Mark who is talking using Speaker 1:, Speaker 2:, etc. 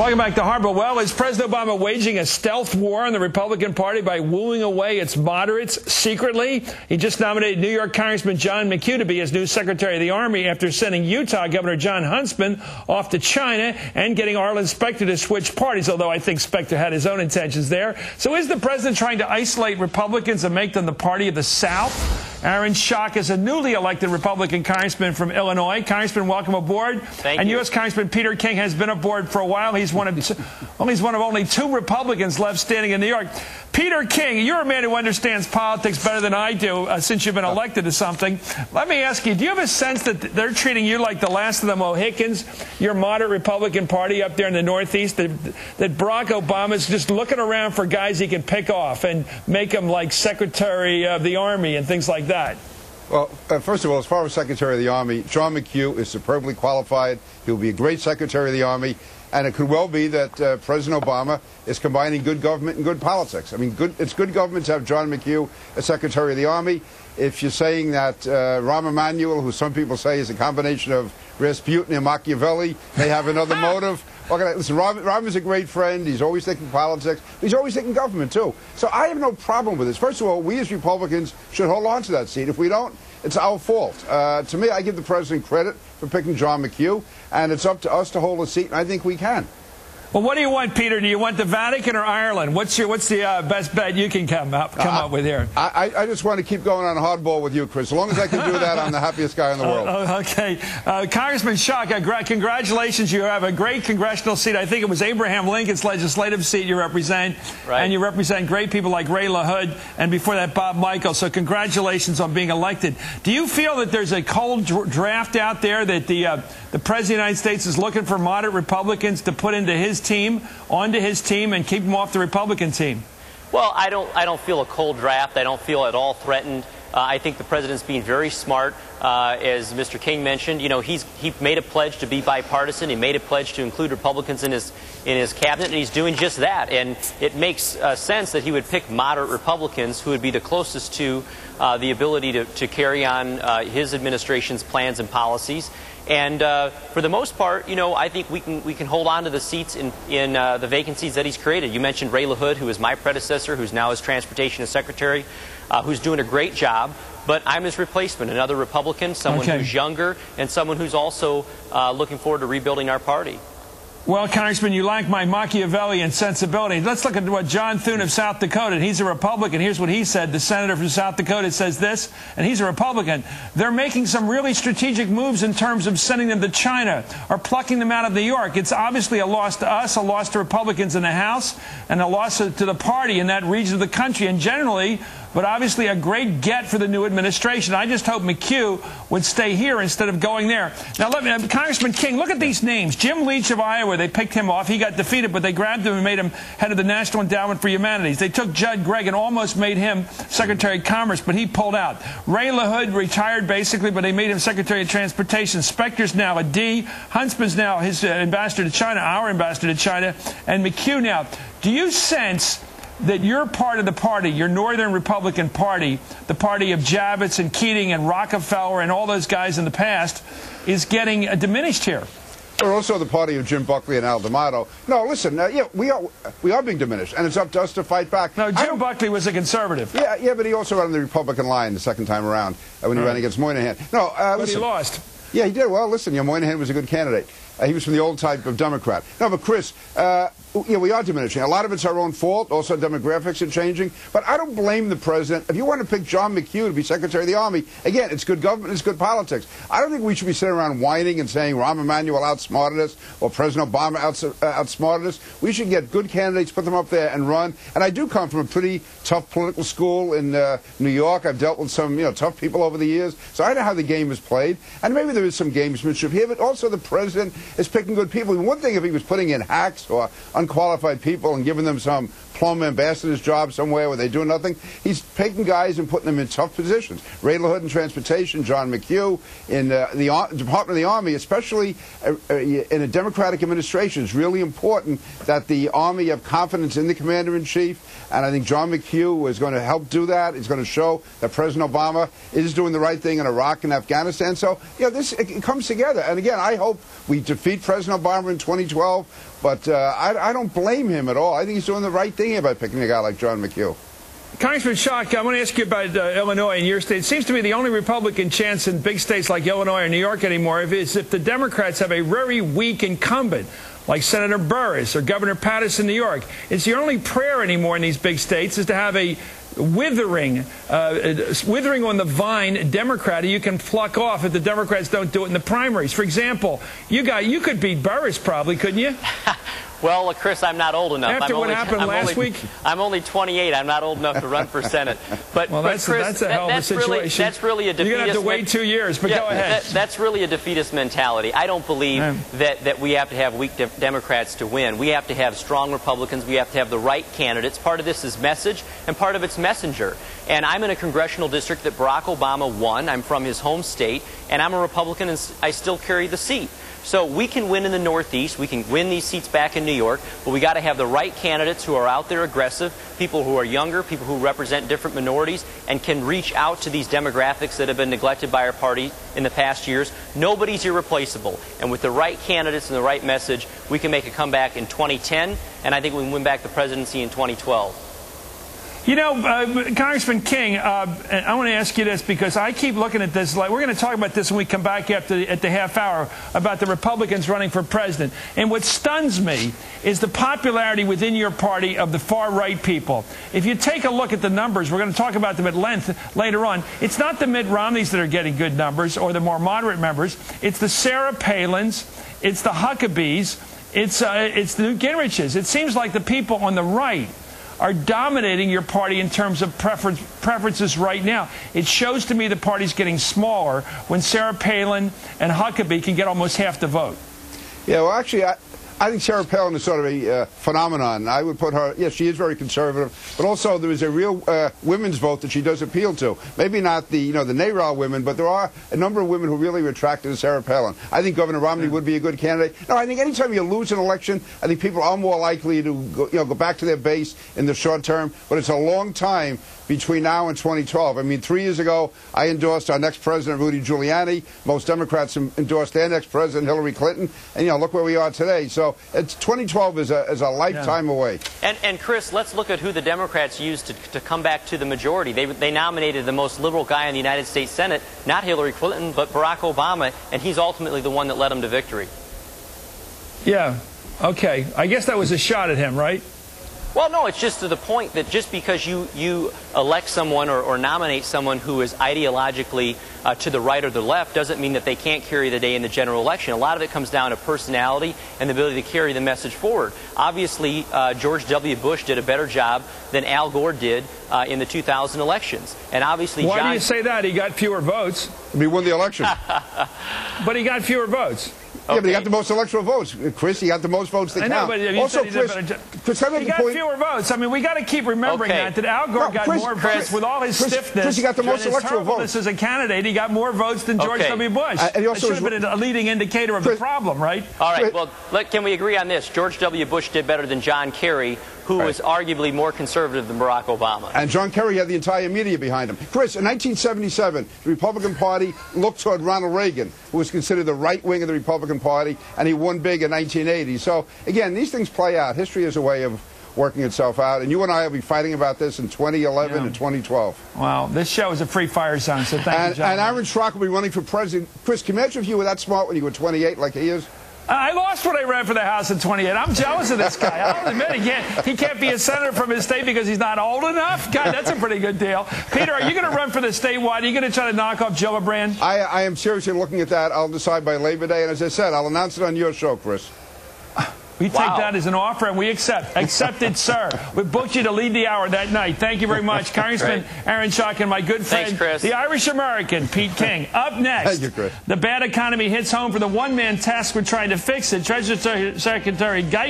Speaker 1: Welcome back to Hardball. Well, is President Obama waging a stealth war on the Republican Party by wooing away its moderates secretly? He just nominated New York Congressman John McHugh to be his new Secretary of the Army after sending Utah Governor John Huntsman off to China and getting Arlen Specter to switch parties, although I think Specter had his own intentions there. So is the president trying to isolate Republicans and make them the party of the South? Aaron Schock is a newly elected Republican congressman from Illinois. Congressman, welcome aboard.
Speaker 2: Thank you.
Speaker 1: And U.S. Congressman Peter King has been aboard for a while. He's one of only two Republicans left standing in New York. Peter King, you're a man who understands politics better than I do since you've been elected to something. Let me ask you, do you have a sense that they're treating you like the last of the Mohicans, your moderate Republican Party up there in the Northeast, that Barack Obama's just looking around for guys he can pick off and make them like Secretary of the Army and things like that?
Speaker 3: Well, first of all, as far as Secretary of the Army, John McHugh is superbly qualified. He'll be a great Secretary of the Army. And it could well be that President Obama is combining good government and good politics. I mean, it's good government to have John McHugh as Secretary of the Army. If you're saying that Rahm Emanuel, who some people say is a combination of Rasputin and Machiavelli, may have another motive. Okay, listen, Rahm is a great friend. He's always thinking politics. He's always thinking government, too. So I have no problem with this. First of all, we as Republicans should hold on to that seat. If we don't, it's our fault. To me, I give the president credit for picking John McHugh, and it's up to us to hold a seat, and I think we can.
Speaker 1: Well, what do you want, Peter? Do you want the Vatican or Ireland? What's the best bet you can come up with here?
Speaker 3: I just want to keep going on hardball with you, Chris. As long as I can do that, I'm the happiest guy in the world.
Speaker 1: Okay. Congressman Schock, congratulations. You have a great congressional seat. I think it was Abraham Lincoln's legislative seat you represent. Right. And you represent great people like Ray LaHood and before that Bob Michael. So congratulations on being elected. Do you feel that there's a cold draft out there that the President of the United States is looking for moderate Republicans to put onto his team and keep them off the Republican team?
Speaker 2: Well, I don't feel a cold draft. I don't feel at all threatened. I think the president's being very smart. As Mr. King mentioned, you know, he made a pledge to be bipartisan. He made a pledge to include Republicans in his cabinet, and he's doing just that. And it makes sense that he would pick moderate Republicans who would be the closest to the ability to carry on his administration's plans and policies. And for the most part, you know, I think we can hold on to the seats in the vacancies that he's created. You mentioned Ray LaHood, who is my predecessor, who's now his transportation secretary, who's doing a great job. But I'm his replacement, another Republican, someone who's younger, and someone who's also looking forward to rebuilding our party.
Speaker 1: Well, Congressman, you like my Machiavellian sensibility. Let's look at what John Thune of South Dakota, and he's a Republican. Here's what he said. The senator from South Dakota says this, and he's a Republican. They're making some really strategic moves in terms of sending them to China or plucking them out of New York. It's obviously a loss to us, a loss to Republicans in the House, and a loss to the party in that region of the country. And generally, but obviously a great get for the new administration. I just hope McHugh would stay here instead of going there. Now, Congressman King, look at these names. Jim Leach of Iowa, they picked him off. He got defeated, but they grabbed him and made him head of the National Endowment for Humanities. They took Judd Gregg and almost made him Secretary of Commerce, but he pulled out. Ray LaHood retired, basically, but they made him Secretary of Transportation. Specter's now a D. Huntsman's now his ambassador to China, our ambassador to China. And McHugh now. Do you sense that your part of the party, your Northern Republican Party, the party of Javits and Keating and Rockefeller and all those guys in the past, is getting diminished here?
Speaker 3: We're also the party of Jim Buckley and Al D'Amato. No, listen, yeah, we are being diminished, and it's up to us to fight back.
Speaker 1: No, Jim Buckley was a conservative.
Speaker 3: Yeah, but he also ran on the Republican line the second time around when he ran against Moynihan. No,
Speaker 1: but
Speaker 3: listen,
Speaker 1: he lost.
Speaker 3: Yeah, he did. Well, listen, Moynihan was a good candidate. He was from the old type of Democrat. No, but Chris, we are diminishing. A lot of it's our own fault. Also, demographics are changing. But I don't blame the president. If you want to pick John McHugh to be Secretary of the Army, again, it's good government, it's good politics. I don't think we should be sitting around whining and saying Rahm Emanuel outsmarted us or President Obama outsmarted us. We should get good candidates, put them up there and run. And I do come from a pretty tough political school in New York. I've dealt with some tough people over the years. So I know how the game is played. And maybe there is some gamesmanship here, but also the president is picking good people. One thing if he was putting in hacks or unqualified people and giving them some plum ambassador's job somewhere where they do nothing. He's taking guys and putting them in tough positions. Ray LaHood in transportation, John McHugh in the Department of the Army, especially in a Democratic administration. It's really important that the Army have confidence in the commander-in-chief, and I think John McHugh is going to help do that. He's going to show that President Obama is doing the right thing in Iraq and Afghanistan. So, it comes together. And again, I hope we defeat President Obama in 2012, but I don't blame him at all. I think he's doing the right thing here by picking a guy like John McHugh.
Speaker 1: Congressman Schock, I want to ask you about Illinois and your state. It seems to me the only Republican chance in big states like Illinois or New York anymore is if the Democrats have a very weak incumbent, like Senator Burris or Governor Patterson in New York. It's your only prayer anymore in these big states is to have a withering on the vine Democrat who you can pluck off if the Democrats don't do it in the primaries. For example, you could beat Burris probably, couldn't you?
Speaker 2: Well, Chris, I'm not old enough.
Speaker 1: After what happened last week?
Speaker 2: I'm only 28. I'm not old enough to run for Senate. But,
Speaker 1: well,
Speaker 2: Chris,
Speaker 1: that's a hell of a situation.
Speaker 2: That's really a defeatist.
Speaker 1: You're going to have to wait 2 years, but go ahead.
Speaker 2: That's really a defeatist mentality. I don't believe that we have to have weak Democrats to win. We have to have strong Republicans. We have to have the right candidates. Part of this is message, and part of it's messenger. And I'm in a congressional district that Barack Obama won. I'm from his home state, and I'm a Republican, and I still carry the seat. So we can win in the Northeast, we can win these seats back in New York, but we got to have the right candidates who are out there aggressive, people who are younger, people who represent different minorities, and can reach out to these demographics that have been neglected by our party in the past years. Nobody's irreplaceable. And with the right candidates and the right message, we can make a comeback in 2010, and I think we can win back the presidency in 2012.
Speaker 1: You know, Congressman King, I want to ask you this because I keep looking at this. Like, we're going to talk about this when we come back at the half hour about the Republicans running for president. And what stuns me is the popularity within your party of the far-right people. If you take a look at the numbers, we're going to talk about them at length later on. It's not the Mitt Romneys that are getting good numbers or the more moderate members. It's the Sarah Palins. It's the Huckabees. It's the Newt Gingriches. It seems like the people on the right are dominating your party in terms of preferences right now. It shows to me the party's getting smaller when Sarah Palin and Huckabee can get almost half the vote.
Speaker 3: Yeah, well, actually, I think Sarah Palin is sort of a phenomenon. I would put her, yes, she is very conservative, but also there is a real women's vote that she does appeal to. Maybe not the, the NARAL women, but there are a number of women who really are attracted to Sarah Palin. I think Governor Romney would be a good candidate. No, I think anytime you lose an election, I think people are more likely to go back to their base in the short term, but it's a long time between now and 2012. I mean, 3 years ago, I endorsed our next president, Rudy Giuliani. Most Democrats endorsed their next president, Hillary Clinton. And, look where we are today. So 2012 is a lifetime away.
Speaker 2: And Chris, let's look at who the Democrats used to come back to the majority. They nominated the most liberal guy in the United States Senate, not Hillary Clinton, but Barack Obama, and he's ultimately the one that led them to victory.
Speaker 1: Yeah. Okay. I guess that was a shot at him, right?
Speaker 2: Well, no, it's just to the point that just because you elect someone or nominate someone who is ideologically to the right or the left doesn't mean that they can't carry the day in the general election. A lot of it comes down to personality and the ability to carry the message forward. Obviously, George W. Bush did a better job than Al Gore did in the 2000 elections. And obviously,
Speaker 1: why do you say that? He got fewer votes.
Speaker 3: He won the election.
Speaker 1: But he got fewer votes.
Speaker 3: Yeah, but he got the most electoral votes. Chris, he got the most votes that count.
Speaker 1: I know, but
Speaker 3: also, Chris,
Speaker 1: he got fewer votes. I mean, we got to keep remembering that Al Gore got more votes with all his stiffness.
Speaker 3: Chris, he got the most electoral votes.
Speaker 1: As a candidate, he got more votes than George W. Bush. And he also should have been a leading indicator of the problem, right?
Speaker 2: All right, well, can we agree on this? George W. Bush did better than John Kerry, who was arguably more conservative than Barack Obama.
Speaker 3: And John Kerry had the entire media behind him. Chris, in 1977, the Republican Party looked toward Ronald Reagan, who was considered the right wing of the Republican Party, and he won big in 1980. So, again, these things play out. History is a way of working itself out. And you and I will be fighting about this in 2011 and 2012.
Speaker 1: Wow, this show is a free fire zone, so thank you, John.
Speaker 3: And Aaron Schock will be running for president. Chris, can you imagine if you were that smart when you were 28 like he is?
Speaker 1: I lost when I ran for the House in 28. I'm jealous of this guy. I'll admit he can't be a senator from his state because he's not old enough. God, that's a pretty good deal. Peter, are you going to run for the statewide? Are you going to try to knock off Gillibrand?
Speaker 3: I am seriously looking at that. I'll decide by Labor Day. And as I said, I'll announce it on your show, Chris.
Speaker 1: We take that as an offer, and we accept. Accepted, sir. We booked you to lead the hour that night. Thank you very much, Congressman Aaron Schock and my good friend, the Irish-American, Pete King. Up next,
Speaker 3: thank you, Chris.
Speaker 1: The bad economy hits home for the one-man task we're trying to fix it. Treasury Secretary Geithner